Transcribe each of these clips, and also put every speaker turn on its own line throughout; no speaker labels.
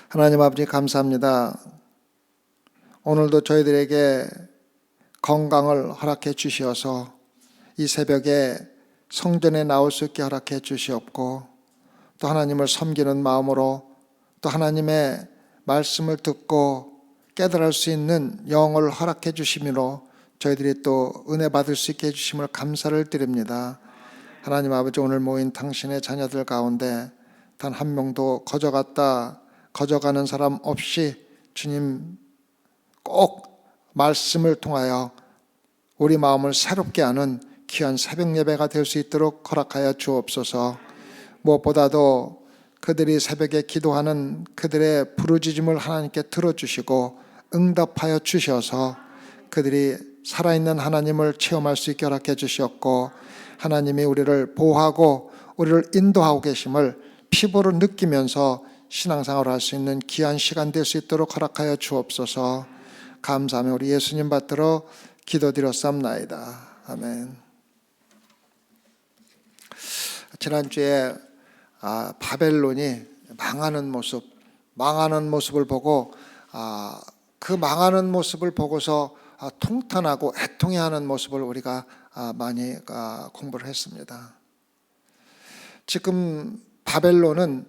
하나님 아버지 감사합니다. 오늘도 저희들에게 건강을 허락해 주시어서 이 새벽에 성전에 나올 수 있게 허락해 주시옵고, 또 하나님을 섬기는 마음으로 또 하나님의 말씀을 듣고 깨달을 수 있는 영을 허락해 주심으로 저희들이 또 은혜 받을 수 있게 해주심을 감사를 드립니다. 하나님 아버지, 오늘 모인 당신의 자녀들 가운데 단 한 명도 거저가는 사람 없이 주님 꼭 말씀을 통하여 우리 마음을 새롭게 하는 귀한 새벽 예배가 될 수 있도록 허락하여 주옵소서. 무엇보다도 그들이 새벽에 기도하는 그들의 부르짖음을 하나님께 들어주시고 응답하여 주셔서 그들이 살아있는 하나님을 체험할 수 있게 허락해 주셨고, 하나님이 우리를 보호하고 우리를 인도하고 계심을 피부로 느끼면서 신앙생활을 할 수 있는 귀한 시간 될 수 있도록 허락하여 주옵소서. 감사하며 우리 예수님 받들어 기도드렸사옵나이다. 아멘. 지난주에 바벨론이 망하는 모습을 보고 그 망하는 모습을 보고서 통탄하고 애통해하는 모습을 우리가 많이 공부를 했습니다. 지금 바벨론은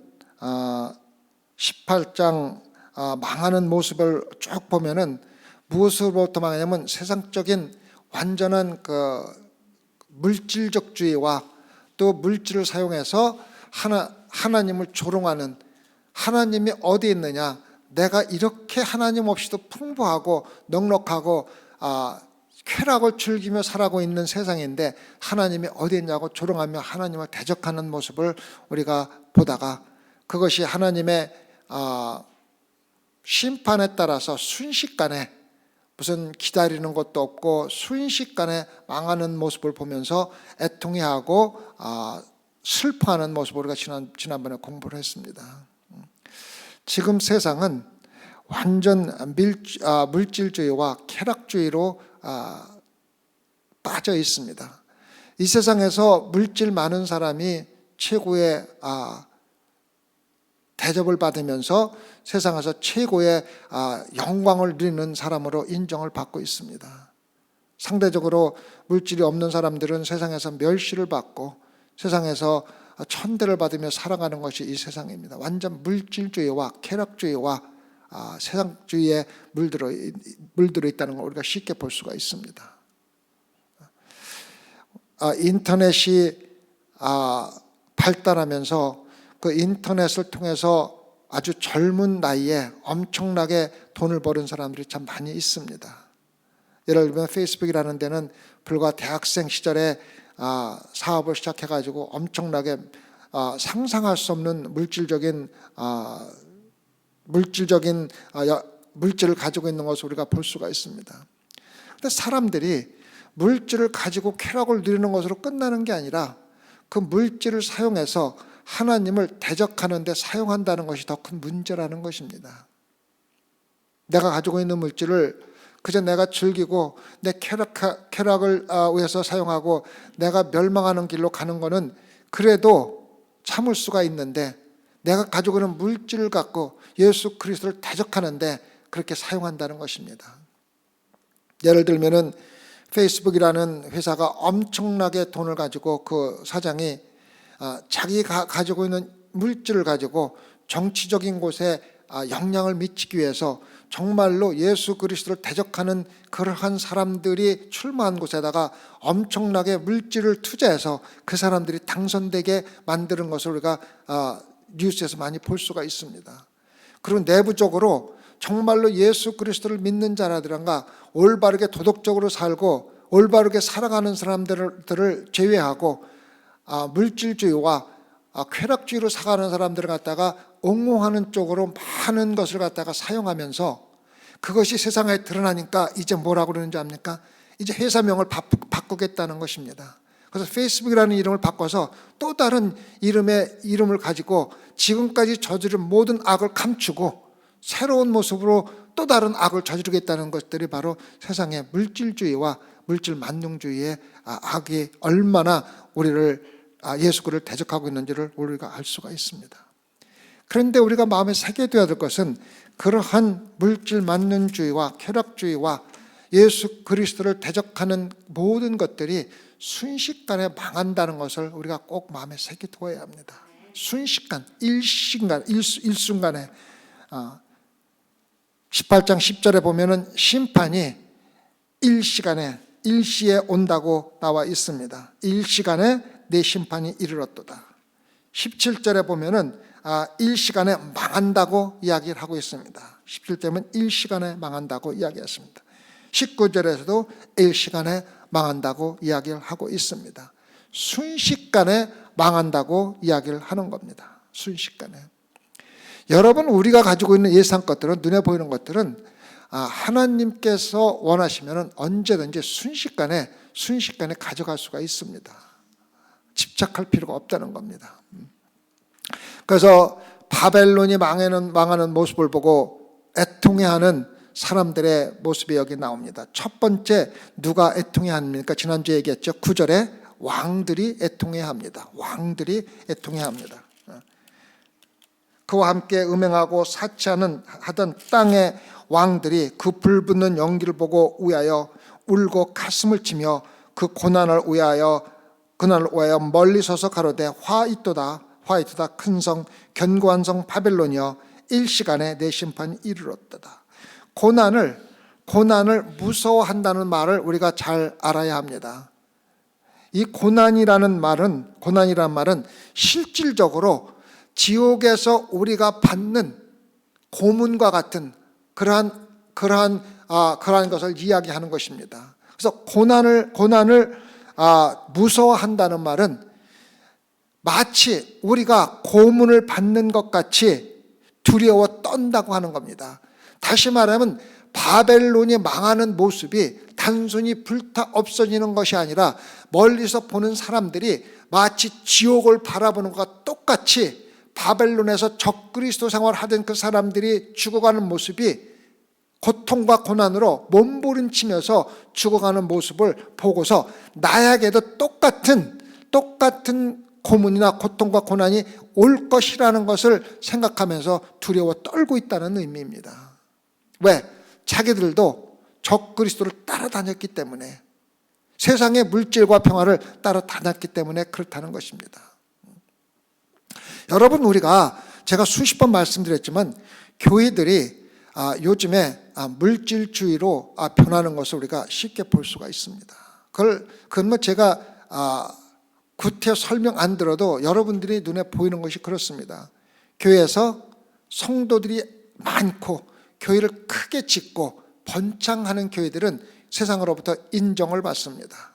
18장 망하는 모습을 쭉 보면은 무엇으로부터 망하냐면 세상적인 완전한 그 물질적 주의와 또 물질을 사용해서 하나님을 조롱하는, 하나님이 어디 있느냐, 내가 이렇게 하나님 없이도 풍부하고 넉넉하고 쾌락을 즐기며 살아가고 있는 세상인데 하나님이 어디 있냐고 조롱하며 하나님을 대적하는 모습을 우리가 보다가, 그것이 하나님의 심판에 따라서 순식간에, 무슨 기다리는 것도 없고 순식간에 망하는 모습을 보면서 애통해하고 슬퍼하는 모습을 우리가 지난번에 공부를 했습니다. 지금 세상은 완전 물질주의와 쾌락주의로 빠져 있습니다. 이 세상에서 물질 많은 사람이 최고의 대접을 받으면서 세상에서 최고의 영광을 누리는 사람으로 인정을 받고 있습니다. 상대적으로 물질이 없는 사람들은 세상에서 멸시를 받고 세상에서 천대를 받으며 살아가는 것이 이 세상입니다. 완전 물질주의와 쾌락주의와 세상주의에 물들어 있다는 걸 우리가 쉽게 볼 수가 있습니다. 인터넷이 발달하면서 그 인터넷을 통해서 아주 젊은 나이에 엄청나게 돈을 버는 사람들이 참 많이 있습니다. 예를 들면 페이스북이라는 데는 불과 대학생 시절에 사업을 시작해가지고 엄청나게 상상할 수 없는 물질을 가지고 있는 것을 우리가 볼 수가 있습니다. 그런데 사람들이 물질을 가지고 쾌락을 누리는 것으로 끝나는 게 아니라 그 물질을 사용해서 하나님을 대적하는 데 사용한다는 것이 더 큰 문제라는 것입니다. 내가 가지고 있는 물질을 그저 내가 즐기고 내 쾌락을 위해서 사용하고 내가 멸망하는 길로 가는 것은 그래도 참을 수가 있는데, 내가 가지고 있는 물질을 갖고 예수 그리스도를 대적하는데 그렇게 사용한다는 것입니다. 예를 들면은 페이스북이라는 회사가 엄청나게 돈을 가지고 그 사장이 자기가 가지고 있는 물질을 가지고 정치적인 곳에 영향을 미치기 위해서 정말로 예수 그리스도를 대적하는 그러한 사람들이 출마한 곳에다가 엄청나게 물질을 투자해서 그 사람들이 당선되게 만드는 것을 우리가 뉴스에서 많이 볼 수가 있습니다. 그리고 내부적으로 정말로 예수 그리스도를 믿는 자라든가 올바르게 도덕적으로 살고 올바르게 살아가는 사람들을 제외하고 물질주의와 쾌락주의로 살아가는 사람들을 갖다가 옹호하는 쪽으로 많은 것을 갖다가 사용하면서 그것이 세상에 드러나니까 이제 뭐라고 그러는지 압니까? 이제 회사명을 바꾸겠다는 것입니다. 그래서 페이스북이라는 이름을 바꿔서 또 다른 이름을 가지고 지금까지 저지른 모든 악을 감추고 새로운 모습으로 또 다른 악을 저지르겠다는 것들이 바로 세상의 물질주의와 물질 만능주의의 악이 얼마나 우리를 예수 그리스도를 대적하고 있는지를 우리가 알 수가 있습니다. 그런데 우리가 마음에 새겨둬야 될 것은 그러한 물질 만능주의와 쾌락주의와 예수 그리스도를 대적하는 모든 것들이 순식간에 망한다는 것을 우리가 꼭 마음에 새겨둬야 합니다. 순식간, 일순간에 18장 10절에 보면은 심판이 일시에 온다고 나와 있습니다. 일시간에 내 심판이 이르렀도다. 17절에 보면은 일시간에 망한다고 이야기를 하고 있습니다. 17절은 일시간에 망한다고 이야기했습니다. 19절에서도 일시간에 망한다고 이야기를 하고 있습니다. 순식간에 망한다고 이야기를 하는 겁니다. 순식간에. 여러분, 우리가 가지고 있는 예상 것들은, 눈에 보이는 것들은 하나님께서 원하시면 언제든지 순식간에 가져갈 수가 있습니다. 집착할 필요가 없다는 겁니다. 그래서 바벨론이 망하는 모습을 보고 애통해하는 사람들의 모습이 여기 나옵니다. 첫 번째, 누가 애통해합니까? 지난주에 얘기했죠. 9절에 왕들이 애통해합니다. 왕들이 애통해합니다. 그와 함께 음행하고 사치하던 땅의 왕들이 그 불붙는 연기를 보고 우야여 울고 가슴을 치며 그 고난을 우야여 그날을 위하여 멀리 서서 가로되 화이토다 큰 성 견고한 성 바벨론이여 일시간에 내 심판이 이르렀도다. 고난을 무서워한다는 말을 우리가 잘 알아야 합니다. 이 고난이라는 말은 실질적으로 지옥에서 우리가 받는 고문과 같은 그러한 것을 이야기하는 것입니다. 그래서 고난을 무서워한다는 말은 마치 우리가 고문을 받는 것 같이 두려워 떤다고 하는 겁니다. 다시 말하면 바벨론이 망하는 모습이 단순히 불타 없어지는 것이 아니라 멀리서 보는 사람들이 마치 지옥을 바라보는 것과 똑같이 바벨론에서 적그리스도 생활하던 그 사람들이 죽어가는 모습이 고통과 고난으로 몸부림치면서 죽어가는 모습을 보고서 나에게도 똑같은 고문이나 고통과 고난이 올 것이라는 것을 생각하면서 두려워 떨고 있다는 의미입니다. 왜? 자기들도 적그리스도를 따라다녔기 때문에, 세상의 물질과 평화를 따라다녔기 때문에 그렇다는 것입니다. 여러분, 제가 수십 번 말씀드렸지만 교회들이 요즘에 물질주의로 변하는 것을 우리가 쉽게 볼 수가 있습니다. 그건 제가 구태 설명 안 들어도 여러분들이 눈에 보이는 것이 그렇습니다. 교회에서 성도들이 많고 교회를 크게 짓고 번창하는 교회들은 세상으로부터 인정을 받습니다.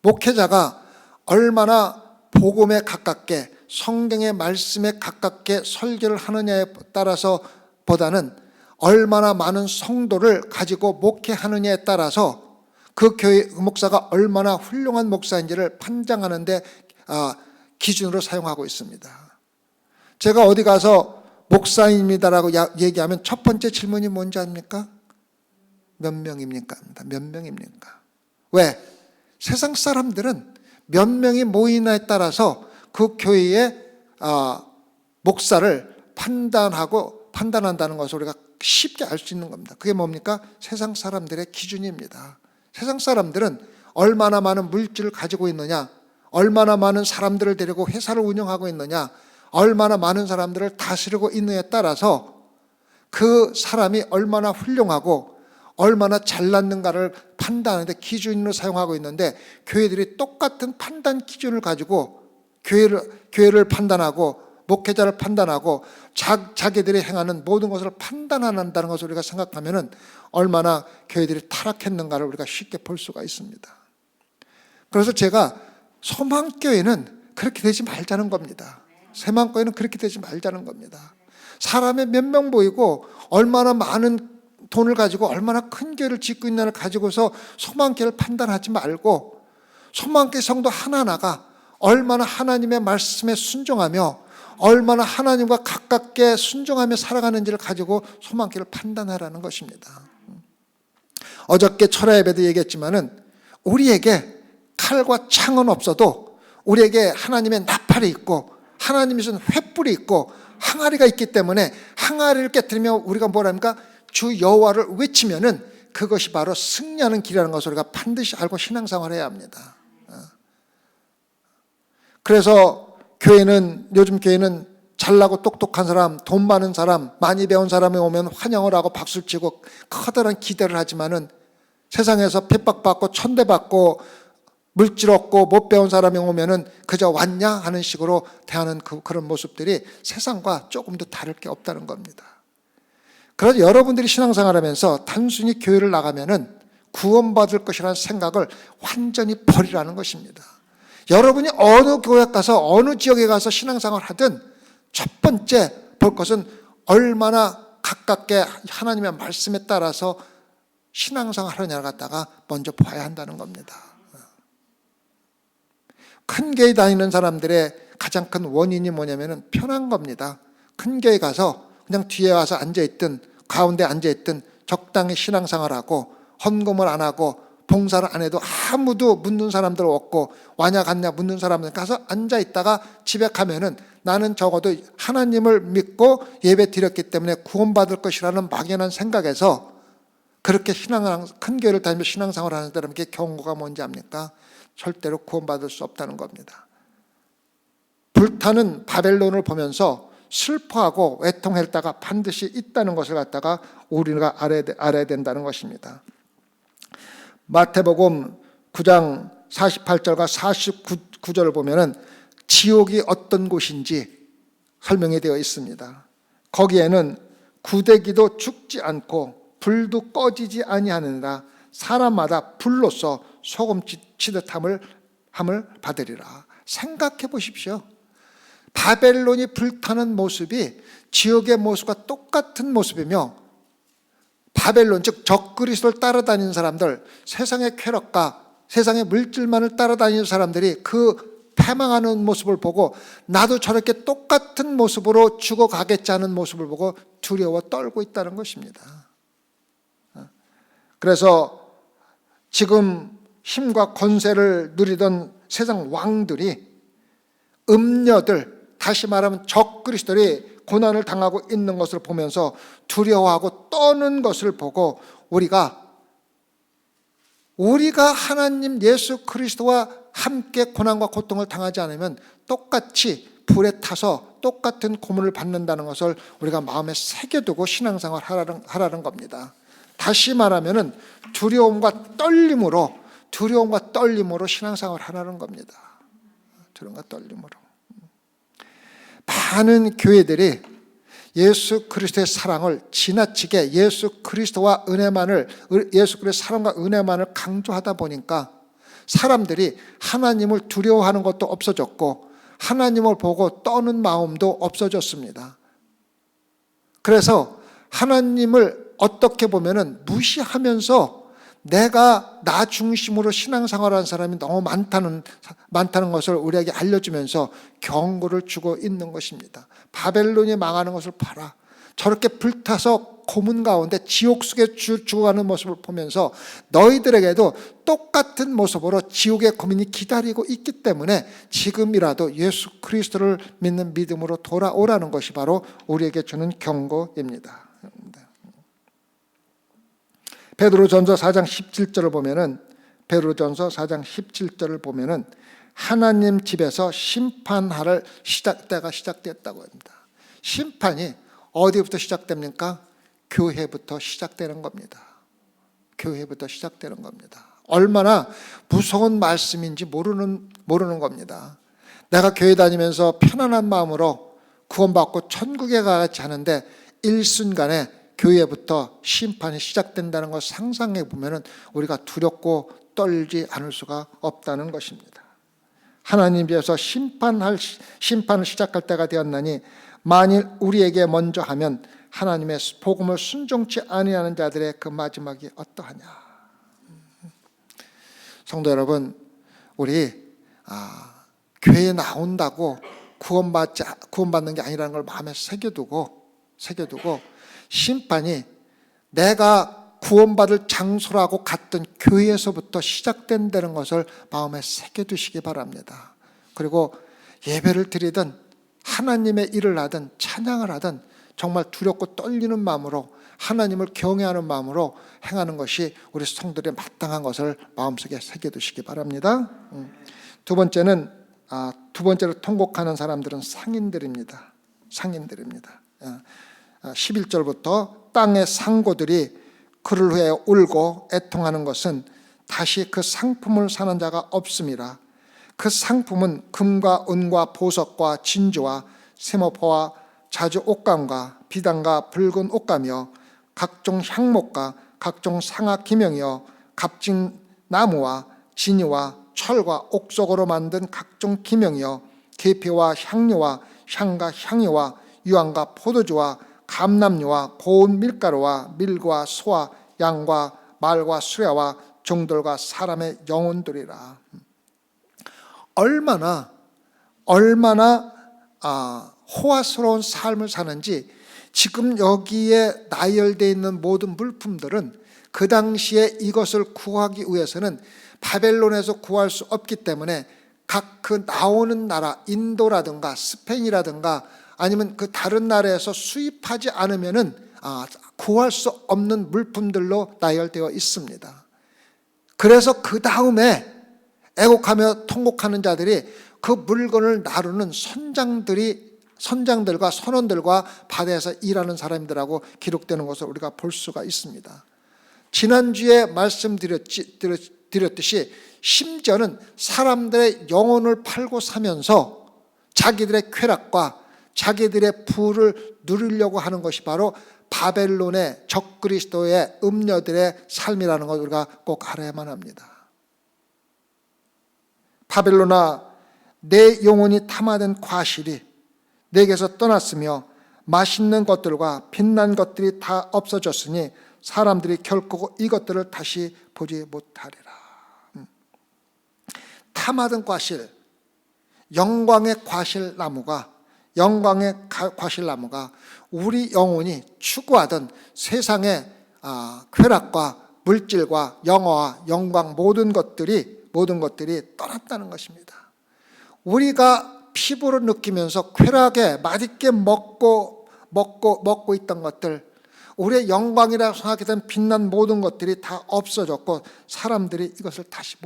목회자가 얼마나 복음에 가깝게, 성경의 말씀에 가깝게 설교를 하느냐에 따라서 보다는 얼마나 많은 성도를 가지고 목회하느냐에 따라서 그 교회 목사가 얼마나 훌륭한 목사인지를 판단하는 데 기준으로 사용하고 있습니다. 제가 어디 가서 목사입니다라고 얘기하면 첫 번째 질문이 뭔지 압니까? 몇 명입니까? 몇 명입니까? 왜? 세상 사람들은 몇 명이 모이나에 따라서 그 교회의 목사를 판단한다는 것을 우리가 쉽게 알 수 있는 겁니다. 그게 뭡니까? 세상 사람들의 기준입니다. 세상 사람들은 얼마나 많은 물질을 가지고 있느냐, 얼마나 많은 사람들을 데리고 회사를 운영하고 있느냐, 얼마나 많은 사람들을 다스리고 있느냐에 따라서 그 사람이 얼마나 훌륭하고 얼마나 잘났는가를 판단하는데 기준으로 사용하고 있는데, 교회들이 똑같은 판단 기준을 가지고 교회를 판단하고 목회자를 판단하고 자기들이 행하는 모든 것을 판단한다는 것을 우리가 생각하면 얼마나 교회들이 타락했는가를 우리가 쉽게 볼 수가 있습니다. 그래서 제가 소망교회는 그렇게 되지 말자는 겁니다. 새만교회는 그렇게 되지 말자는 겁니다. 사람의 몇 명 보이고 얼마나 많은 돈을 가지고 얼마나 큰 교회를 짓고 있느냐를 가지고서 소망교회를 판단하지 말고, 소망교회 성도 하나하나가 얼마나 하나님의 말씀에 순종하며 얼마나 하나님과 가깝게 순종하며 살아가는지를 가지고 소망교회를 판단하라는 것입니다. 어저께 철야 예배도 얘기했지만은 우리에게 칼과 창은 없어도 우리에게 하나님의 나팔이 있고 하나님이 준 횃불이 있고 항아리가 있기 때문에 항아리를 깨뜨리면 우리가 뭐랍니까? 주 여호와를 외치면은 그것이 바로 승리하는 길이라는 것을 우리가 반드시 알고 신앙생활을 해야 합니다. 그래서 요즘 교회는 잘나고 똑똑한 사람, 돈 많은 사람, 많이 배운 사람이 오면 환영을 하고 박수를 치고 커다란 기대를 하지만은 세상에서 핍박받고 천대받고 물질 없고 못 배운 사람이 오면은 그저 왔냐 하는 식으로 대하는 그런 모습들이 세상과 조금도 다를 게 없다는 겁니다. 그래서 여러분들이 신앙생활하면서 단순히 교회를 나가면은 구원받을 것이라는 생각을 완전히 버리라는 것입니다. 여러분이 어느 교회 가서 어느 지역에 가서 신앙생활을 하든 첫 번째 볼 것은 얼마나 가깝게 하나님의 말씀에 따라서 신앙생활 하느냐를 갖다가 먼저 봐야 한다는 겁니다. 큰 교회 다니는 사람들의 가장 큰 원인이 뭐냐면 편한 겁니다. 큰 교회 가서 그냥 뒤에 와서 앉아있든 가운데 앉아있든 적당히 신앙생활하고 헌금을 안 하고 봉사를 안 해도 아무도 묻는 사람들 없고 와냐 갔냐 묻는 사람들 가서 앉아있다가 집에 가면은 나는 적어도 하나님을 믿고 예배 드렸기 때문에 구원받을 것이라는 막연한 생각에서 그렇게 큰 교회를 다니며 신앙생활을 하는 사람에게 경고가 뭔지 압니까? 절대로 구원받을 수 없다는 겁니다. 불타는 바벨론을 보면서 슬퍼하고 외통할 때가 반드시 있다는 것을 갖다가 우리가 알아야 된다는 것입니다. 마태복음 9장 48절과 49절을 보면은 지옥이 어떤 곳인지 설명이 되어 있습니다. 거기에는 구데기도 죽지 않고 불도 꺼지지 아니하느니라 사람마다 불로써 소금 치듯함을 받으리라. 생각해 보십시오. 바벨론이 불타는 모습이 지옥의 모습과 똑같은 모습이며 바벨론 즉 적그리스도를 따라다니는 사람들, 세상의 쾌락과 세상의 물질만을 따라다니는 사람들이 그 패망하는 모습을 보고 나도 저렇게 똑같은 모습으로 죽어가겠지 하는 모습을 보고 두려워 떨고 있다는 것입니다. 그래서 지금 힘과 권세를 누리던 세상 왕들이 음녀들, 다시 말하면 적그리스도들이 고난을 당하고 있는 것을 보면서 두려워하고 떠는 것을 보고 우리가 하나님 예수 그리스도와 함께 고난과 고통을 당하지 않으면 똑같이 불에 타서 똑같은 고문을 받는다는 것을 우리가 마음에 새겨두고 신앙생활 하라는 겁니다. 다시 말하면 두려움과 떨림으로 신앙생활 하라는 겁니다. 두려움과 떨림으로. 많은 교회들이 예수 그리스도의 사랑을 지나치게 예수 그리스도의 사랑과 은혜만을 강조하다 보니까 사람들이 하나님을 두려워하는 것도 없어졌고 하나님을 보고 떠는 마음도 없어졌습니다. 그래서 하나님을 어떻게 보면은 무시하면서 나 중심으로 신앙생활하는 사람이 너무 많다는 것을 우리에게 알려주면서 경고를 주고 있는 것입니다. 바벨론이 망하는 것을 봐라. 저렇게 불타서 고문 가운데 지옥 속에 죽어가는 모습을 보면서 너희들에게도 똑같은 모습으로 지옥의 고민이 기다리고 있기 때문에 지금이라도 예수 그리스도를 믿는 믿음으로 돌아오라는 것이 바로 우리에게 주는 경고입니다. 베드로전서 4장 17절을 보면은 하나님 집에서 심판할 때가 시작됐다고 합니다. 심판이 어디부터 시작됩니까? 교회부터 시작되는 겁니다. 교회부터 시작되는 겁니다. 얼마나 무서운 말씀인지 모르는 겁니다. 내가 교회 다니면서 편안한 마음으로 구원받고 천국에 가지 않은데 일순간에 교회부터 심판이 시작된다는 것을 상상해 보면 우리가 두렵고 떨지 않을 수가 없다는 것입니다. 하나님께서 심판을 시작할 때가 되었나니 만일 우리에게 먼저 하면 하나님의 복음을 순종치 아니하는 자들의 그 마지막이 어떠하냐. 성도 여러분, 우리 교회에 나온다고 구원받는 게 아니라는 걸 마음에 새겨두고 심판이 내가 구원받을 장소라고 갔던 교회에서부터 시작된다는 것을 마음에 새겨두시기 바랍니다. 그리고 예배를 드리든 하나님의 일을 하든 찬양을 하든 정말 두렵고 떨리는 마음으로 하나님을 경외하는 마음으로 행하는 것이 우리 성도들의 마땅한 것을 마음속에 새겨두시기 바랍니다. 두 번째로 통곡하는 사람들은 상인들입니다. 11절부터 땅의 상고들이 그를 위해 울고 애통하는 것은 다시 그 상품을 사는 자가 없음이라. 그 상품은 금과 은과 보석과 진주와 세모포와 자주 옷감과 비단과 붉은 옷감이요 각종 향목과 각종 상악 기명이요 값진 나무와 진이와 철과 옥석으로 만든 각종 기명이요 계피와 향료와 향과 향유와 유황과 포도주와 감람유와 고운 밀가루와 밀과 소와 양과 말과 수레와 종들과 사람의 영혼들이라. 얼마나 호화스러운 삶을 사는지 지금 여기에 나열되어 있는 모든 물품들은 그 당시에 이것을 구하기 위해서는 바벨론에서 구할 수 없기 때문에 각 그 나오는 나라 인도라든가 스페인이라든가 아니면 그 다른 나라에서 수입하지 않으면은 구할 수 없는 물품들로 나열되어 있습니다. 그래서 그 다음에 애곡하며 통곡하는 자들이 그 물건을 나누는 선장들과 선원들과 바다에서 일하는 사람들하고 기록되는 것을 우리가 볼 수가 있습니다. 지난주에 말씀드렸듯이 심지어는 사람들의 영혼을 팔고 사면서 자기들의 쾌락과 자기들의 부를 누리려고 하는 것이 바로 바벨론의 적그리스도의 음녀들의 삶이라는 걸 우리가 꼭 알아야만 합니다. 바벨론아, 내 영혼이 탐하던 과실이 내게서 떠났으며 맛있는 것들과 빛난 것들이 다 없어졌으니 사람들이 결코 이것들을 다시 보지 못하리라. 탐하던 과실, 영광의 과실나무가 우리 영혼이 추구하던 세상의 쾌락과 물질과 영화와 영광 모든 것들이 떠났다는 것입니다. 우리가 피부로 느끼면서 쾌락에 맛있게 먹고 있던 것들, 우리의 영광이라고 생각했던 빛난 모든 것들이 다 없어졌고 사람들이 이것을 다시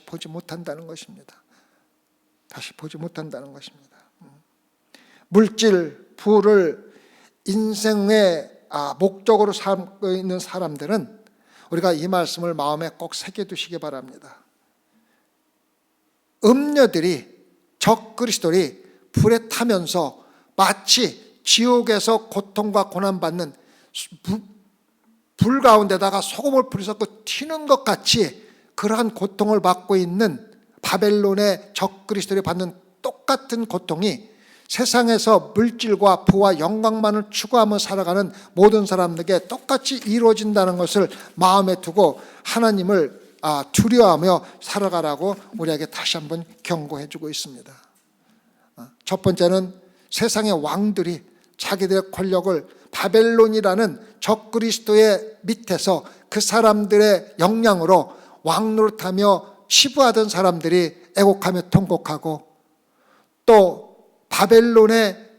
보지 못한다는 것입니다. 다시 보지 못한다는 것입니다. 물질, 부를 인생의 목적으로 삼고 있는 사람들은 우리가 이 말씀을 마음에 꼭 새겨두시기 바랍니다. 음녀들이 적그리스도들이 불에 타면서 마치 지옥에서 고통과 고난받는 불 가운데다가 소금을 뿌려서 튀는 것 같이 그러한 고통을 받고 있는 바벨론의 적그리스도들이 받는 똑같은 고통이 세상에서 물질과 부와 영광만을 추구하며 살아가는 모든 사람들에게 똑같이 이루어진다는 것을 마음에 두고 하나님을 두려워하며 살아가라고 우리에게 다시 한번 경고해 주고 있습니다. 첫 번째는 세상의 왕들이 자기들의 권력을 바벨론이라는 적그리스도의 밑에서 그 사람들의 영향으로 왕노릇하며 치부하던 사람들이 애곡하며 통곡하고, 또 바벨론의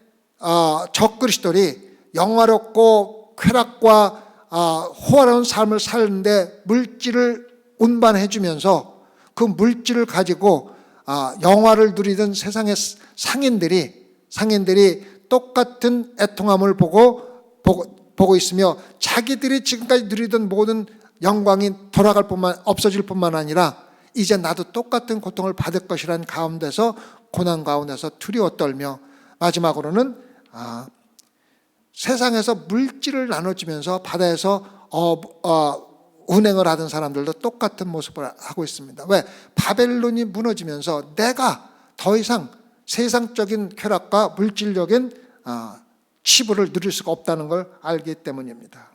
적그리스도들이 영화롭고 쾌락과 호화로운 삶을 사는데 물질을 운반해 주면서 그 물질을 가지고 영화를 누리던 세상의 상인들이 똑같은 애통함을 보고 있으며 자기들이 지금까지 누리던 모든 영광이 없어질 뿐만 아니라 이제 나도 똑같은 고통을 받을 것이라는 가운데서, 고난 가운데서 두려워 떨며, 마지막으로는 세상에서 물질을 나눠주면서 바다에서 운행을 하던 사람들도 똑같은 모습을 하고 있습니다. 왜? 바벨론이 무너지면서 내가 더 이상 세상적인 쾌락과 물질적인 치부를 누릴 수가 없다는 걸 알기 때문입니다.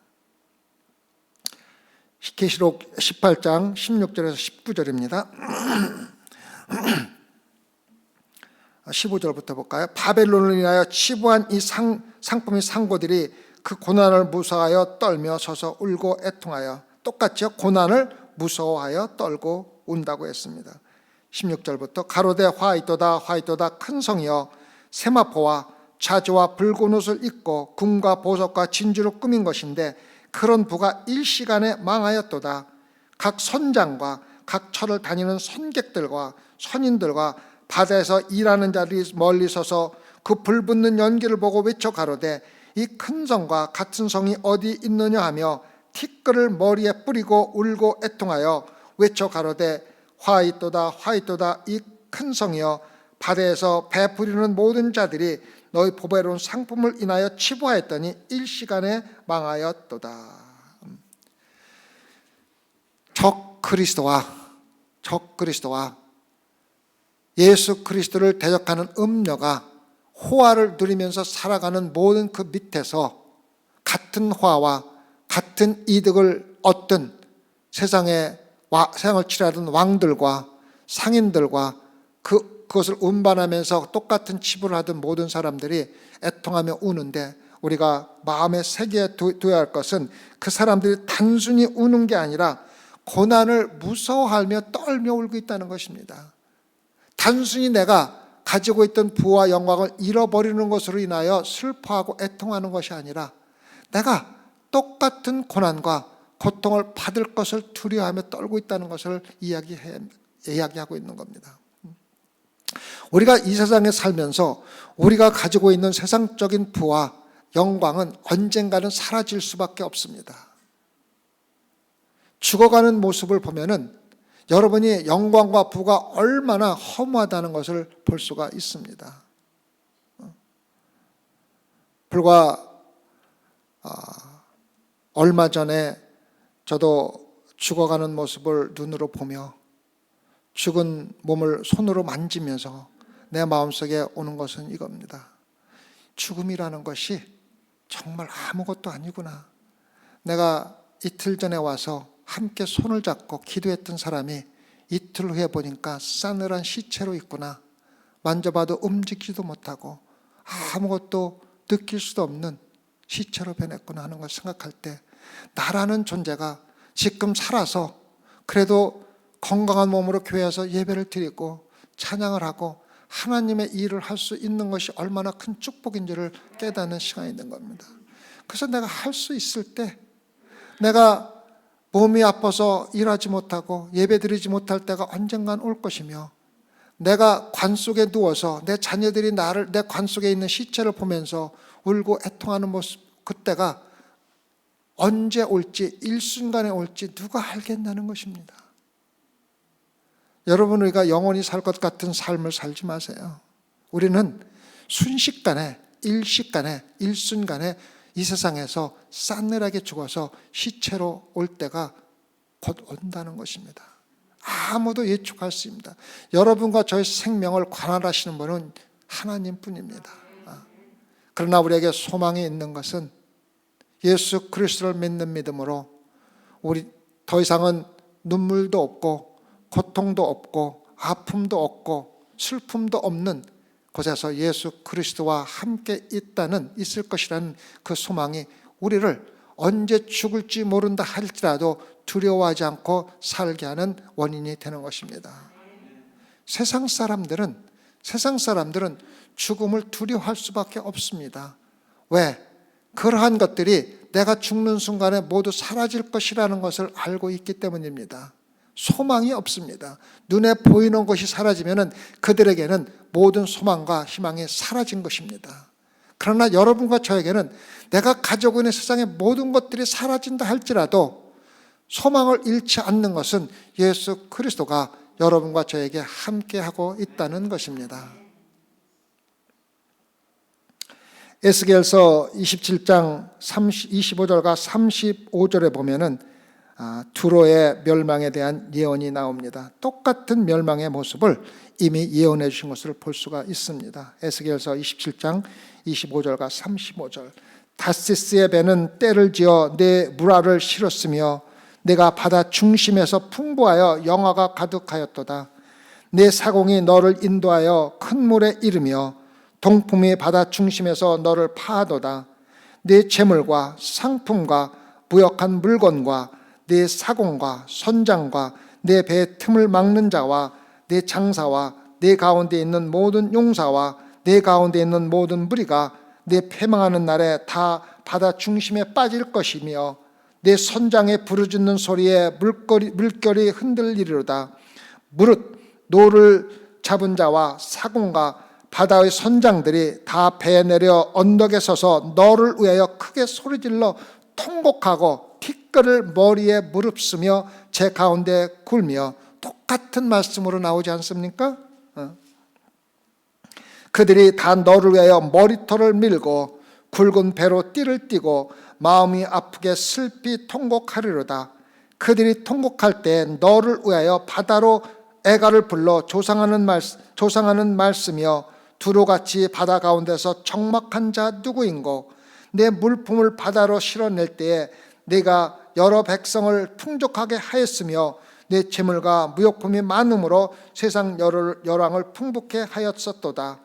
계시록 18장 16절에서 19절입니다. 15절부터 볼까요? 바벨론을 인하여 치부한 이 상품의 상고들이 그 고난을 무서워하여 떨며 서서 울고 애통하여, 똑같죠? 고난을 무서워하여 떨고 운다고 했습니다. 16절부터 가로되 화이토다 큰 성이여 세마포와 자주와 붉은 옷을 입고 금과 보석과 진주로 꾸민 것인데 그런 부가 일시간에 망하였도다. 각 선장과 각 처를 다니는 선객들과 선인들과 바다에서 일하는 자들이 멀리 서서 그 불붙는 연기를 보고 외쳐 가로되 이 큰 성과 같은 성이 어디 있느냐 하며 티끌을 머리에 뿌리고 울고 애통하여 외쳐 가로되 화있도다 화있도다 이 큰 성이여 바다에서 베푸리는 모든 자들이 너희 보배로운 상품을 인하여 치부하였더니 일시간에 망하였도다. 적 그리스도와 예수 그리스도를 대적하는 음녀가 호화를 누리면서 살아가는 모든 그 밑에서 같은 화와 같은 이득을 얻던 세상을 치르하던 왕들과 상인들과 그것을 운반하면서 똑같은 치부를 하던 모든 사람들이 애통하며 우는데 우리가 마음에 새겨 두어야 할 것은 그 사람들이 단순히 우는 게 아니라 고난을 무서워하며 떨며 울고 있다는 것입니다. 단순히 내가 가지고 있던 부와 영광을 잃어버리는 것으로 인하여 슬퍼하고 애통하는 것이 아니라 내가 똑같은 고난과 고통을 받을 것을 두려워하며 떨고 있다는 것을 이야기하고 있는 겁니다. 우리가 이 세상에 살면서 우리가 가지고 있는 세상적인 부와 영광은 언젠가는 사라질 수밖에 없습니다. 죽어가는 모습을 보면은 여러분이 영광과 부가 얼마나 허무하다는 것을 볼 수가 있습니다. 불과 얼마 전에 저도 죽어가는 모습을 눈으로 보며 죽은 몸을 손으로 만지면서 내 마음속에 오는 것은 이겁니다. 죽음이라는 것이 정말 아무것도 아니구나. 내가 이틀 전에 와서 함께 손을 잡고 기도했던 사람이 이틀 후에 보니까 싸늘한 시체로 있구나. 만져봐도 움직이지도 못하고 아무것도 느낄 수도 없는 시체로 변했구나 하는 걸 생각할 때 나라는 존재가 지금 살아서 그래도 건강한 몸으로 교회에서 예배를 드리고 찬양을 하고 하나님의 일을 할 수 있는 것이 얼마나 큰 축복인지를 깨닫는 시간이 있는 겁니다. 그래서 내가 할 수 있을 때, 내가 몸이 아파서 일하지 못하고 예배 드리지 못할 때가 언젠간 올 것이며, 내가 관 속에 누워서 내 자녀들이 나를 내 관 속에 있는 시체를 보면서 울고 애통하는 모습, 그때가 언제 올지, 일순간에 올지 누가 알겠냐는 것입니다. 여러분, 우리가 영원히 살 것 같은 삶을 살지 마세요. 우리는 순식간에, 일식간에, 일순간에 이 세상에서 싸늘하게 죽어서 시체로 올 때가 곧 온다는 것입니다. 아무도 예측할 수 없습니다. 여러분과 저의 생명을 관할하시는 분은 하나님뿐입니다. 그러나 우리에게 소망이 있는 것은 예수 그리스도를 믿는 믿음으로 우리 더 이상은 눈물도 없고 고통도 없고 아픔도 없고 슬픔도 없는 곳에서 예수 그리스도와 함께 있을 것이라는 그 소망이 우리를 언제 죽을지 모른다 할지라도 두려워하지 않고 살게 하는 원인이 되는 것입니다. 세상 사람들은 죽음을 두려워할 수밖에 없습니다. 왜? 그러한 것들이 내가 죽는 순간에 모두 사라질 것이라는 것을 알고 있기 때문입니다. 소망이 없습니다. 눈에 보이는 것이 사라지면 그들에게는 모든 소망과 희망이 사라진 것입니다. 그러나 여러분과 저에게는 내가 가지고 있는 세상의 모든 것들이 사라진다 할지라도 소망을 잃지 않는 것은 예수 그리스도가 여러분과 저에게 함께하고 있다는 것입니다. 에스겔서 27장 25절과 35절에 보면은 두로의 멸망에 대한 예언이 나옵니다. 똑같은 멸망의 모습을 이미 예언해 주신 것을 볼 수가 있습니다. 에스겔서 27장 25절과 35절. 다시스의 배는 때를 지어 내 무라를 실었으며 내가 바다 중심에서 풍부하여 영화가 가득하였도다. 내 사공이 너를 인도하여 큰 물에 이르며 동풍이 바다 중심에서 너를 파하도다. 내 재물과 상품과 부역한 물건과 내 사공과 선장과 내 배 틈을 막는 자와 내 장사와 내 가운데 있는 모든 용사와 네 가운데 있는 모든 무리가 네 패망하는 날에 다 바다 중심에 빠질 것이며 내 선장의 부르짖는 소리에 물결이 흔들리리로다. 무릇 노를 잡은 자와 사공과 바다의 선장들이 다 배에 내려 언덕에 서서 너를 위하여 크게 소리질러 통곡하고 티끌을 머리에 무릅쓰며 제 가운데 굴며. 똑같은 말씀으로 나오지 않습니까? 그들이 다 너를 위하여 머리털을 밀고 굵은 배로 띠를 띠고 마음이 아프게 슬피 통곡하리로다. 그들이 통곡할 때 너를 위하여 바다로 애가를 불러 조상하는 말씀이여 두루같이 바다 가운데서 적막한 자 누구인고. 내 물품을 바다로 실어낼 때에 내가 여러 백성을 풍족하게 하였으며 내 재물과 무역품이 많음으로 세상 열왕을 풍부케 하였었도다.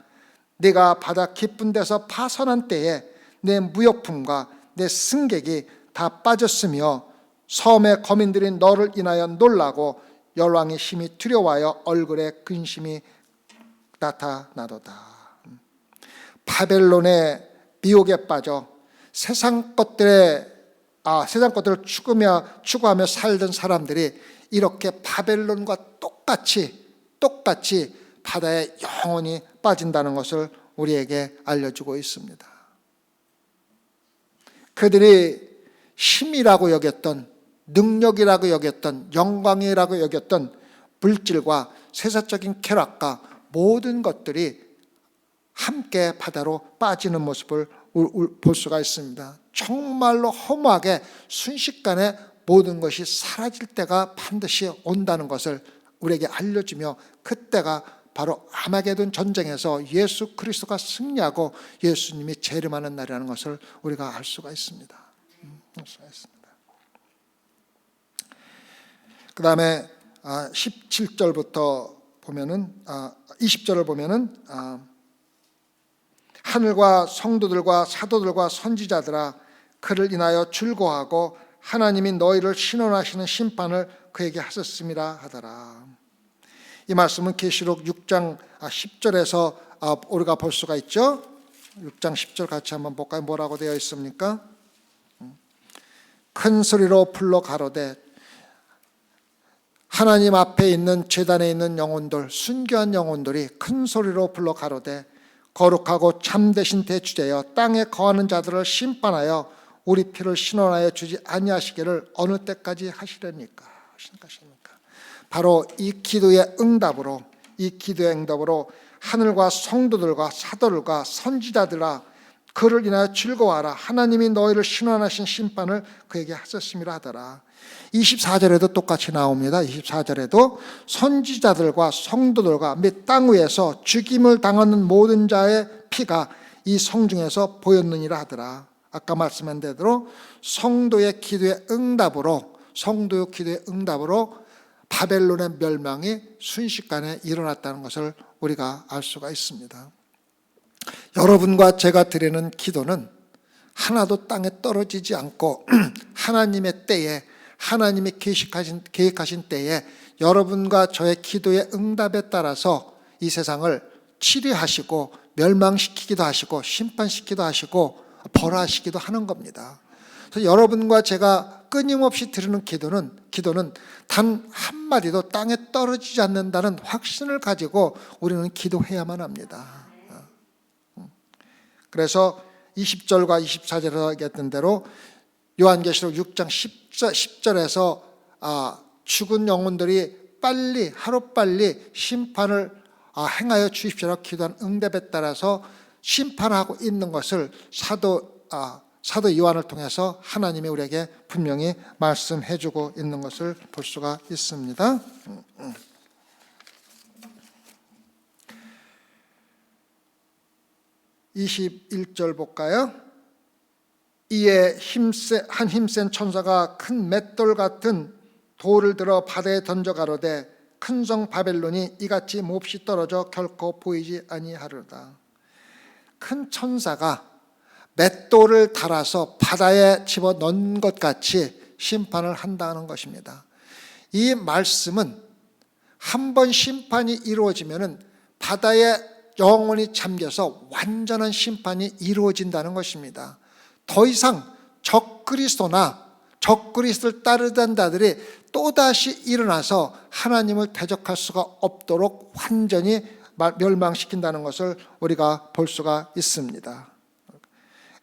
내가 바다 깊은 데서 파선한 때에 내 무역품과 내 승객이 다 빠졌으며 섬의 거민들이 너를 인하여 놀라고 열왕의 심히 두려워하여 얼굴에 근심이 나타나도다. 바벨론의 미혹에 빠져 세상 것들을 추구하며 살던 사람들이 이렇게 바벨론과 똑같이 바다에 영원히 빠진다는 것을 우리에게 알려주고 있습니다. 그들이 힘이라고 여겼던, 능력이라고 여겼던, 영광이라고 여겼던 물질과 세상적인 쾌락과 모든 것들이 함께 바다로 빠지는 모습을 볼 수가 있습니다. 정말로 허무하게 순식간에 모든 것이 사라질 때가 반드시 온다는 것을 우리에게 알려주며, 그때가 바로 아마게돈 전쟁에서 예수 그리스도가 승리하고 예수님이 재림하는 날이라는 것을 우리가 알 수가 있습니다. 그 다음에 17절부터 보면은 20절을 보면은 하늘과 성도들과 사도들과 선지자들아 그를 인하여 즐거워하고 하나님이 너희를 신원하시는 심판을 그에게 하셨음이라 하더라. 이 말씀은 계시록 6장 10절에서 우리가 볼 수가 있죠. 6장 10절 같이 한번 볼까요? 뭐라고 되어 있습니까? 큰 소리로 불러 가로되 하나님 앞에 있는 제단에 있는 영혼들, 순교한 영혼들이 큰 소리로 불러 가로되 거룩하고 참되신 대주제여 땅에 거하는 자들을 심판하여 우리 피를 신원하여 주지 아니하시기를 어느 때까지 하시렵니까? 바로 이 기도의 응답으로 하늘과 성도들과 사도들과 선지자들아 그를 인하여 즐거워하라. 하나님이 너희를 신원하신 심판을 그에게 하셨음이라 하더라. 24절에도 똑같이 나옵니다. 24절에도 선지자들과 성도들과 및 땅 위에서 죽임을 당하는 모든 자의 피가 이 성중에서 보였느니라 하더라. 아까 말씀한 대로 성도의 기도의 응답으로 바벨론의 멸망이 순식간에 일어났다는 것을 우리가 알 수가 있습니다. 여러분과 제가 드리는 기도는 하나도 땅에 떨어지지 않고 하나님의 때에, 하나님이 계획하신 때에 여러분과 저의 기도의 응답에 따라서 이 세상을 치료하시고 멸망시키기도 하시고 심판시키기도 하시고 벌하시기도 하는 겁니다. 그래서 여러분과 제가 끊임없이 드리는 기도는 단 한마디도 땅에 떨어지지 않는다는 확신을 가지고 우리는 기도해야만 합니다. 그래서 20절과 24절에서 얘기했던 대로 요한계시록 6장 10절에서 죽은 영혼들이 하루빨리 심판을 행하여 주십시오라고 기도한 응답에 따라서 심판하고 있는 것을 사도 요한을 통해서 하나님이 우리에게 분명히 말씀해주고 있는 것을 볼 수가 있습니다. 21절 볼까요? 이에 한 힘센 천사가 큰 맷돌 같은 돌을 들어 바다에 던져 가로되 큰 성 바벨론이 이같이 몹시 떨어져 결코 보이지 아니하리로다. 큰 천사가 맷돌을 달아서 바다에 집어넣은 것 같이 심판을 한다는 것입니다. 이 말씀은 한 번 심판이 이루어지면은 바다에 영원히 잠겨서 완전한 심판이 이루어진다는 것입니다. 더 이상 적그리스도나 적그리스도를 따르던 자들이 또다시 일어나서 하나님을 대적할 수가 없도록 완전히 멸망시킨다는 것을 우리가 볼 수가 있습니다.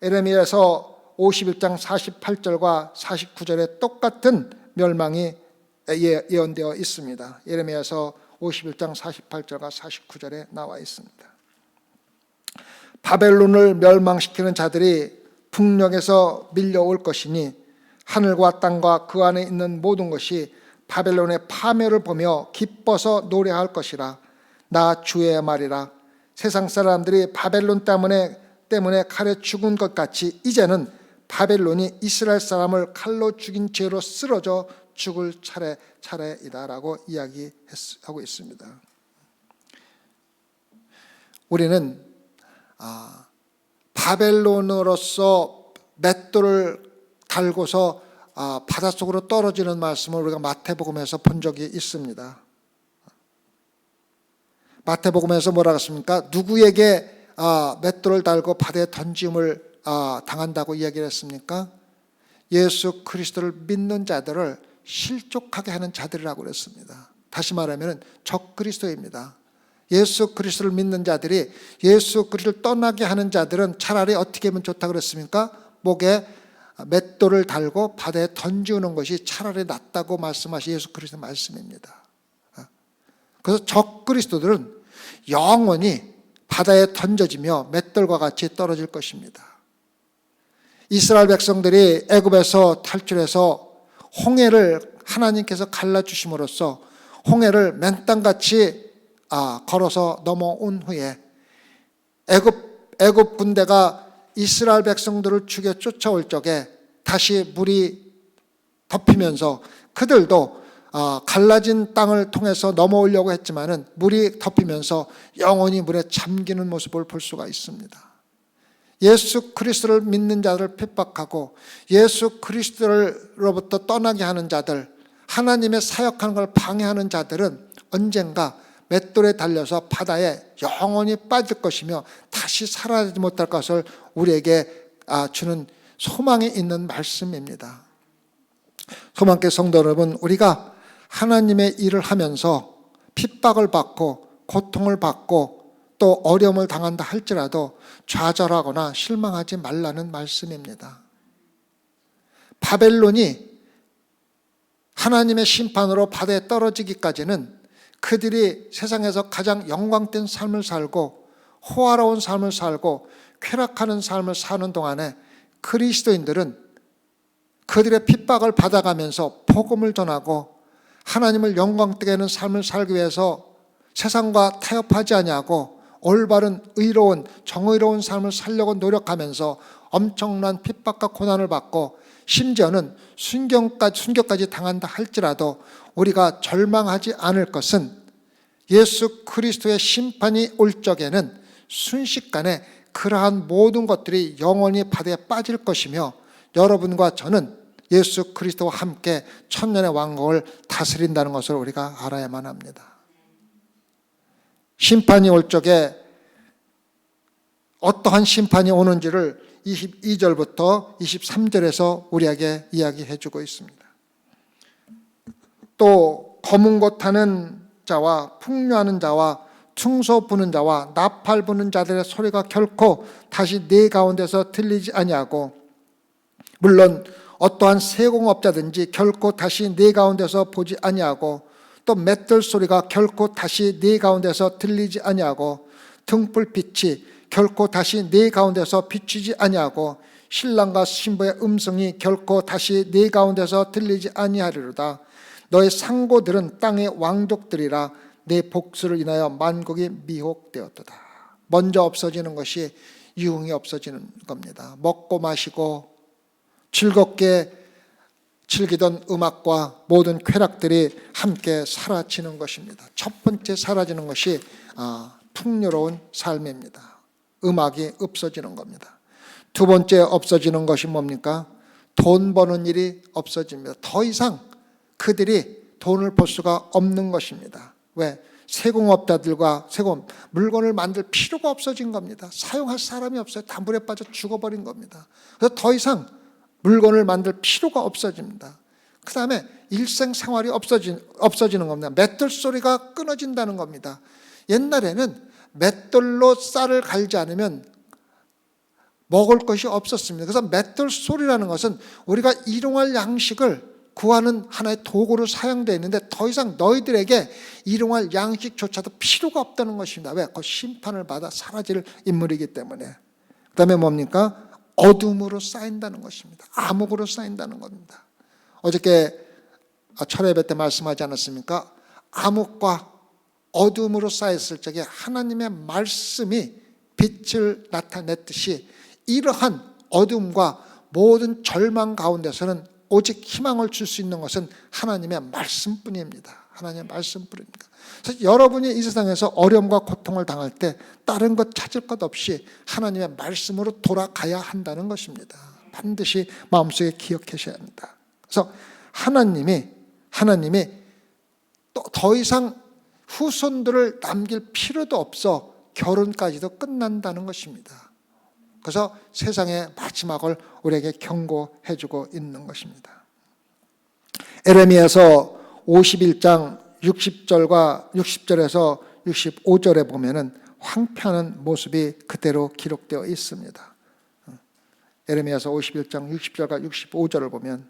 에레미야서 51장 48절과 49절에 똑같은 멸망이 예언되어 있습니다. 에레미야서 51장 48절과 49절에 나와 있습니다. 바벨론을 멸망시키는 자들이 북녘에서 밀려올 것이니 하늘과 땅과 그 안에 있는 모든 것이 바벨론의 파멸을 보며 기뻐서 노래할 것이라. 나 주의 말이라. 세상 사람들이 바벨론 때문에 칼에 죽은 것 같이 이제는 바벨론이 이스라엘 사람을 칼로 죽인 죄로 쓰러져 죽을 차례이다라고 이야기하고 있습니다. 우리는 바벨론으로서 맷돌을 달고서 바닷속으로 떨어지는 말씀을 우리가 마태복음에서 본 적이 있습니다. 마태복음에서 뭐라고 했습니까? 누구에게 맷돌을 달고 바다에 던짐을 당한다고 이야기를 했습니까? 예수 그리스도를 믿는 자들을 실족하게 하는 자들이라고 그랬습니다. 다시 말하면 적그리스도입니다. 예수 그리스도를 믿는 자들이 예수 그리스도를 떠나게 하는 자들은 차라리 어떻게 하면 좋다고 그랬습니까? 목에 맷돌을 달고 바다에 던지는 것이 차라리 낫다고 말씀하신 예수 그리스도 말씀입니다. 그래서 적그리스도들은 영원히 바다에 던져지며 맷돌과 같이 떨어질 것입니다. 이스라엘 백성들이 애굽에서 탈출해서 홍해를 하나님께서 갈라주심으로써 홍해를 맨땅같이 걸어서 넘어온 후에 애굽 군대가 이스라엘 백성들을 죽여 쫓아올 적에 다시 물이 덮이면서 그들도 갈라진 땅을 통해서 넘어오려고 했지만은 물이 덮이면서 영원히 물에 잠기는 모습을 볼 수가 있습니다. 예수 그리스도를 믿는 자들을 핍박하고 예수 그리스도로부터 떠나게 하는 자들, 하나님의 사역하는 걸 방해하는 자들은 언젠가 맷돌에 달려서 바다에 영원히 빠질 것이며 다시 살아나지 못할 것을 우리에게 주는 소망이 있는 말씀입니다. 소망계 성도 여러분, 우리가 하나님의 일을 하면서 핍박을 받고 고통을 받고 또 어려움을 당한다 할지라도 좌절하거나 실망하지 말라는 말씀입니다. 바벨론이 하나님의 심판으로 바다에 떨어지기까지는 그들이 세상에서 가장 영광된 삶을 살고 호화로운 삶을 살고 쾌락하는 삶을 사는 동안에 그리스도인들은 그들의 핍박을 받아가면서 복음을 전하고 하나님을 영광되게 하는 삶을 살기 위해서 세상과 타협하지 아니하고 올바른 의로운 정의로운 삶을 살려고 노력하면서 엄청난 핍박과 고난을 받고 심지어는 순교까지 당한다 할지라도 우리가 절망하지 않을 것은 예수 그리스도의 심판이 올 적에는 순식간에 그러한 모든 것들이 영원히 바다에 빠질 것이며 여러분과 저는 예수 그리스도와 함께 천년의 왕국을 다스린다는 것을 우리가 알아야만 합니다. 심판이 올 적에 어떠한 심판이 오는지를 22절부터 23절에서 우리에게 이야기해 주고 있습니다. 또 검은 곳 타는 자와 풍류하는 자와 충소 부는 자와 나팔 부는 자들의 소리가 결코 다시 네 가운데서 들리지 아니하고 물론 어떠한 세공업자든지 결코 다시 네 가운데서 보지 아니하고 또 맷돌 소리가 결코 다시 네 가운데서 들리지 아니하고 등불빛이 결코 다시 네 가운데서 비추지 아니하고 신랑과 신부의 음성이 결코 다시 네 가운데서 들리지 아니하리로다. 너의 상고들은 땅의 왕족들이라 내 복수를 인하여 만국이 미혹되었도다. 먼저 없어지는 것이 유흥이 없어지는 겁니다. 먹고 마시고 즐겁게 즐기던 음악과 모든 쾌락들이 함께 사라지는 것입니다. 첫 번째 사라지는 것이 풍요로운 삶입니다. 음악이 없어지는 겁니다. 두 번째 없어지는 것이 뭡니까? 돈 버는 일이 없어집니다. 더 이상 그들이 돈을 벌 수가 없는 것입니다. 왜? 세공업자들과 물건을 만들 필요가 없어진 겁니다. 사용할 사람이 없어요. 다 물에 빠져 죽어버린 겁니다. 그래서 더 이상 물건을 만들 필요가 없어집니다. 그 다음에 일생생활이 없어지는 겁니다. 맷돌 소리가 끊어진다는 겁니다. 옛날에는 맷돌로 쌀을 갈지 않으면 먹을 것이 없었습니다. 그래서 맷돌 소리라는 것은 우리가 일용할 양식을 구하는 하나의 도구로 사용되어 있는데 더 이상 너희들에게 일용할 양식조차도 필요가 없다는 것입니다. 왜? 그 심판을 받아 사라질 인물이기 때문에. 그 다음에 뭡니까? 어둠으로 쌓인다는 것입니다. 암흑으로 쌓인다는 겁니다. 어저께 철회 예배 때 말씀하지 않았습니까? 암흑과 어둠으로 쌓였을 적에 하나님의 말씀이 빛을 나타냈듯이 이러한 어둠과 모든 절망 가운데서는 오직 희망을 줄 수 있는 것은 하나님의 말씀뿐입니다. 하나님의 말씀뿐입니다. 그래서 여러분이 이 세상에서 어려움과 고통을 당할 때 다른 것 찾을 것 없이 하나님의 말씀으로 돌아가야 한다는 것입니다. 반드시 마음속에 기억하셔야 합니다. 그래서 하나님이 또 더 이상 후손들을 남길 필요도 없어 결혼까지도 끝난다는 것입니다. 그래서 세상의 마지막을 우리에게 경고해 주고 있는 것입니다. 에레미야서 51장 60절에서 65절에 보면은 황폐한 모습이 그대로 기록되어 있습니다. 에레미야서 51장 60절과 65절을 보면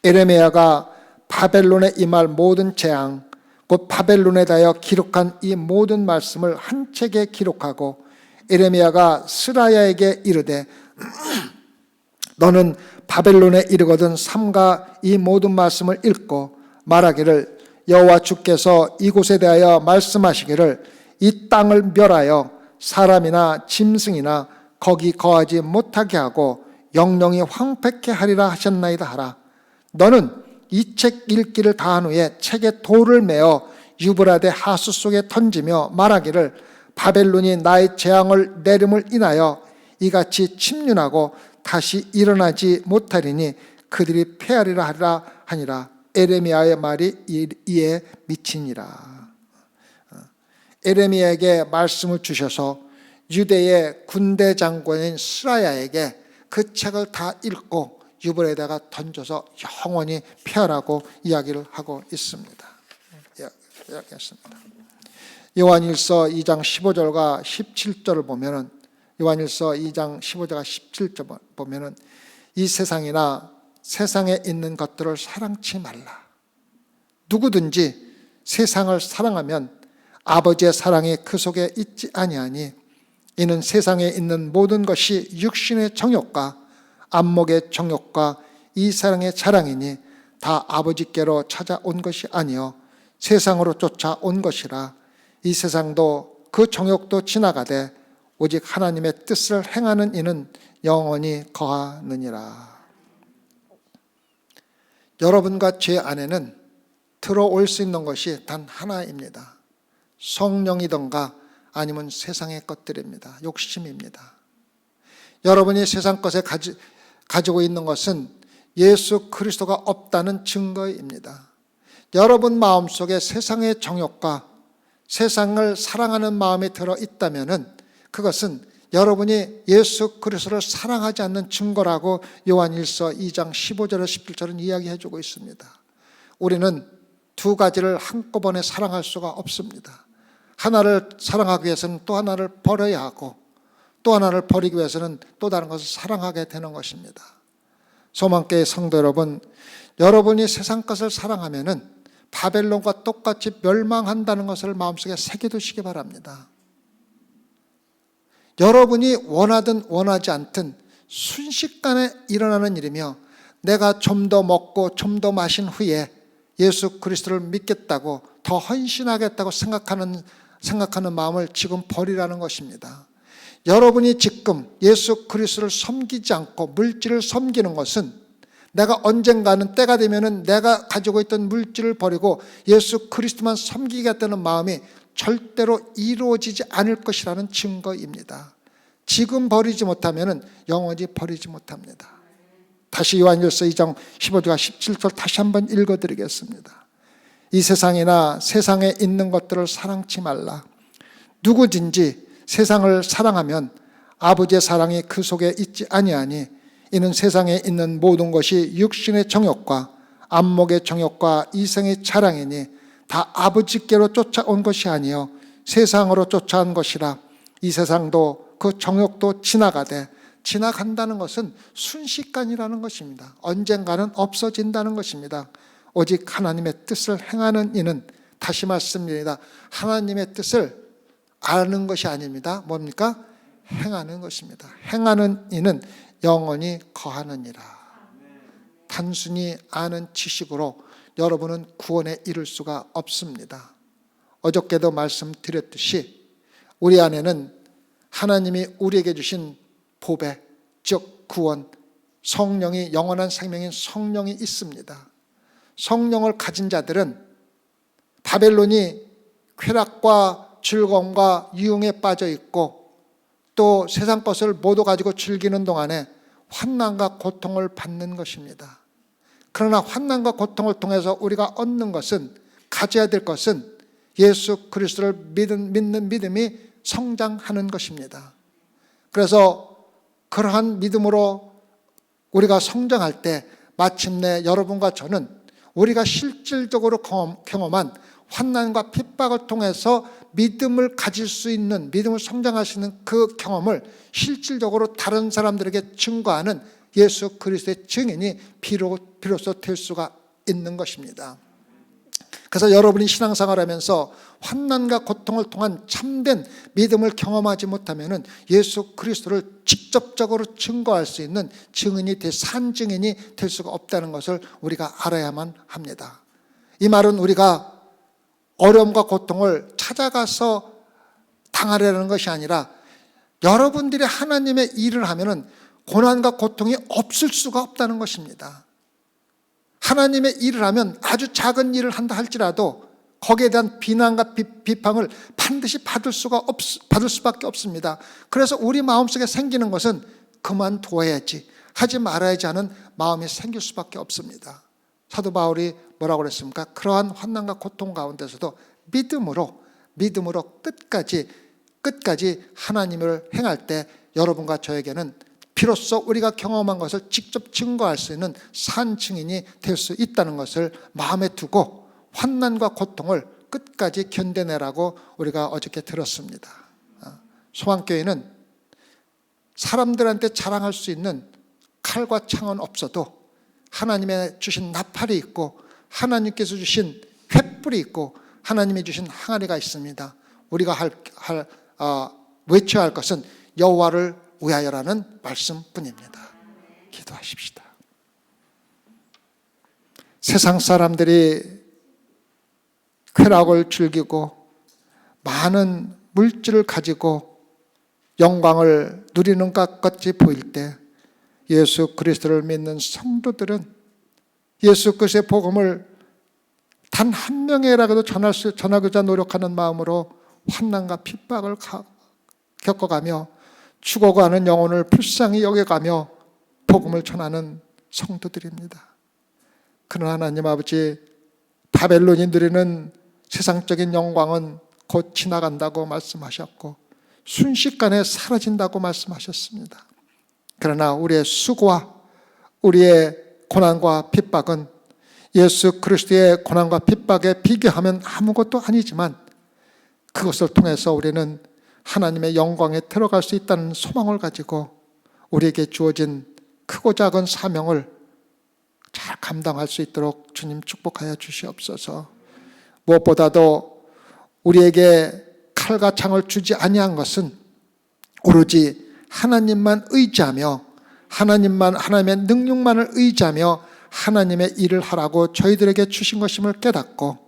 에레미야가 바벨론에 임할 모든 재앙 곧 바벨론에 대하여 기록한 이 모든 말씀을 한 책에 기록하고 에레미야가 스라야에게 이르되 너는 바벨론에 이르거든 삼가 이 모든 말씀을 읽고 말하기를 여호와 주께서 이곳에 대하여 말씀하시기를 이 땅을 멸하여 사람이나 짐승이나 거기 거하지 못하게 하고 영영이 황폐케 하리라 하셨나이다 하라. 너는 이 책 읽기를 다한 후에 책에 돌을 메어 유브라데 하수 속에 던지며 말하기를 바벨론이 나의 재앙을 내림을 인하여 이같이 침륜하고 다시 일어나지 못하리니 그들이 패하리라 하리라 하니라. 에레미야의 말이 이에 미치니라. 에레미야에게 말씀을 주셔서 유대의 군대 장관인 스라야에게 그 책을 다 읽고 유브라데에다가 던져서 영원히 폐하라고 이야기를 하고 있습니다. 이야기했습니다. 요한일서 2장 15절과 17절을 보면은 요한일서 2장 15절과 17절 보면은 이 세상이나 세상에 있는 것들을 사랑치 말라. 누구든지 세상을 사랑하면 아버지의 사랑이 그 속에 있지 아니하니 이는 세상에 있는 모든 것이 육신의 정욕과 안목의 정욕과 이 사랑의 자랑이니 다 아버지께로 찾아온 것이 아니요 세상으로 쫓아온 것이라. 이 세상도 그 정욕도 지나가되 오직 하나님의 뜻을 행하는 이는 영원히 거하느니라. 여러분과 제 안에는 들어올 수 있는 것이 단 하나입니다. 성령이든가 아니면 세상의 것들입니다. 욕심입니다. 여러분이 세상 것에 가지고 있는 것은 예수 그리스도가 없다는 증거입니다. 여러분 마음속에 세상의 정욕과 세상을 사랑하는 마음이 들어 있다면은 그것은 여러분이 예수 그리스도를 사랑하지 않는 증거라고 요한일서 2장 15절에서 17절은 이야기해 주고 있습니다. 우리는 두 가지를 한꺼번에 사랑할 수가 없습니다. 하나를 사랑하기 위해서는 또 하나를 버려야 하고 또 하나를 버리기 위해서는 또 다른 것을 사랑하게 되는 것입니다. 소망교회 성도 여러분, 여러분이 세상 것을 사랑하면은 바벨론과 똑같이 멸망한다는 것을 마음속에 새겨두시기 바랍니다. 여러분이 원하든 원하지 않든 순식간에 일어나는 일이며 내가 좀 더 먹고 좀 더 마신 후에 예수 그리스도를 믿겠다고 더 헌신하겠다고 생각하는 마음을 지금 버리라는 것입니다. 여러분이 지금 예수 그리스도를 섬기지 않고 물질을 섬기는 것은 내가 언젠가는 때가 되면은 내가 가지고 있던 물질을 버리고 예수 그리스도만 섬기겠다는 마음이 절대로 이루어지지 않을 것이라는 증거입니다. 지금 버리지 못하면은 영원히 버리지 못합니다. 다시 요한일서 2장 15절과 17절 다시 한번 읽어드리겠습니다. 이 세상이나 세상에 있는 것들을 사랑치 말라. 누구든지 세상을 사랑하면 아버지의 사랑이 그 속에 있지 아니하니 이는 세상에 있는 모든 것이 육신의 정욕과 안목의 정욕과 이생의 자랑이니 다 아버지께로 쫓아온 것이 아니요 세상으로 쫓아온 것이라. 이 세상도 그 정욕도 지나가되, 지나간다는 것은 순식간이라는 것입니다. 언젠가는 없어진다는 것입니다. 오직 하나님의 뜻을 행하는 이는, 다시 말씀드립니다, 하나님의 뜻을 아는 것이 아닙니다. 뭡니까? 행하는 것입니다. 행하는 이는 영원히 거하느니라. 단순히 아는 지식으로 여러분은 구원에 이를 수가 없습니다. 어저께도 말씀드렸듯이 우리 안에는 하나님이 우리에게 주신 보배, 즉 구원, 성령이, 영원한 생명인 성령이 있습니다. 성령을 가진 자들은 바벨론이 쾌락과 즐거움과 유흥에 빠져 있고 또 세상 것을 모두 가지고 즐기는 동안에 환난과 고통을 받는 것입니다. 그러나 환난과 고통을 통해서 우리가 얻는 것은, 가져야 될 것은 예수 그리스도를 믿는 믿음이 성장하는 것입니다. 그래서 그러한 믿음으로 우리가 성장할 때 마침내 여러분과 저는 우리가 실질적으로 경험한 환난과 핍박을 통해서 믿음을 가질 수 있는, 믿음을 성장할 수 있는 그 경험을 실질적으로 다른 사람들에게 증거하는 예수 그리스도의 증인이 비로소 될 수가 있는 것입니다. 그래서 여러분이 신앙생활하면서 환난과 고통을 통한 참된 믿음을 경험하지 못하면 예수 그리스도를 직접적으로 증거할 수 있는 증인이, 산 증인이 될 수가 없다는 것을 우리가 알아야만 합니다. 이 말은 우리가 어려움과 고통을 찾아가서 당하려는 것이 아니라 여러분들이 하나님의 일을 하면 고난과 고통이 없을 수가 없다는 것입니다. 하나님의 일을 하면 아주 작은 일을 한다 할지라도 거기에 대한 비난과 비판을 반드시 받을 수밖에 없습니다. 그래서 우리 마음속에 생기는 것은 그만둬야지, 하지 말아야지 하는 마음이 생길 수밖에 없습니다. 사도 바울이 뭐라고 그랬습니까? 그러한 환난과 고통 가운데서도 믿음으로 끝까지 하나님을 행할 때 여러분과 저에게는 비로소 우리가 경험한 것을 직접 증거할 수 있는 산 증인이 될 수 있다는 것을 마음에 두고 환난과 고통을 끝까지 견뎌내라고 우리가 어저께 들었습니다. 소망교회는 사람들한테 자랑할 수 있는 칼과 창은 없어도 하나님의 주신 나팔이 있고 하나님께서 주신 횃불이 있고 하나님이 주신 항아리가 있습니다. 우리가 외쳐야 할 것은 여호와를 위하여라는 말씀뿐입니다. 기도하십시다. 세상 사람들이 쾌락을 즐기고 많은 물질을 가지고 영광을 누리는 것 같이 보일 때 예수 그리스도를 믿는 성도들은 예수 그리스도의 복음을 단 한 명에라도 전하고자 노력하는 마음으로 환난과 핍박을 겪어가며 죽어가는 영혼을 불쌍히 여겨가며 복음을 전하는 성도들입니다. 그러나 하나님 아버지, 바벨론이 누리는 세상적인 영광은 곧 지나간다고 말씀하셨고 순식간에 사라진다고 말씀하셨습니다. 그러나 우리의 수고와 우리의 고난과 핍박은 예수 그리스도의 고난과 핍박에 비교하면 아무것도 아니지만 그것을 통해서 우리는 하나님의 영광에 들어갈 수 있다는 소망을 가지고 우리에게 주어진 크고 작은 사명을 잘 감당할 수 있도록 주님 축복하여 주시옵소서. 무엇보다도 우리에게 칼과 창을 주지 아니한 것은 오로지 하나님만 의지하며 하나님의 능력만을 의지하며 하나님의 일을 하라고 저희들에게 주신 것임을 깨닫고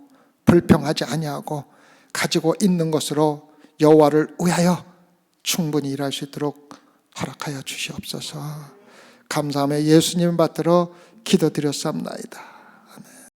불평하지 아니하고 가지고 있는 것으로 여호와를 위하여 충분히 일할 수 있도록 허락하여 주시옵소서. 감사하며 예수님 받들어 기도드렸사옵나이다.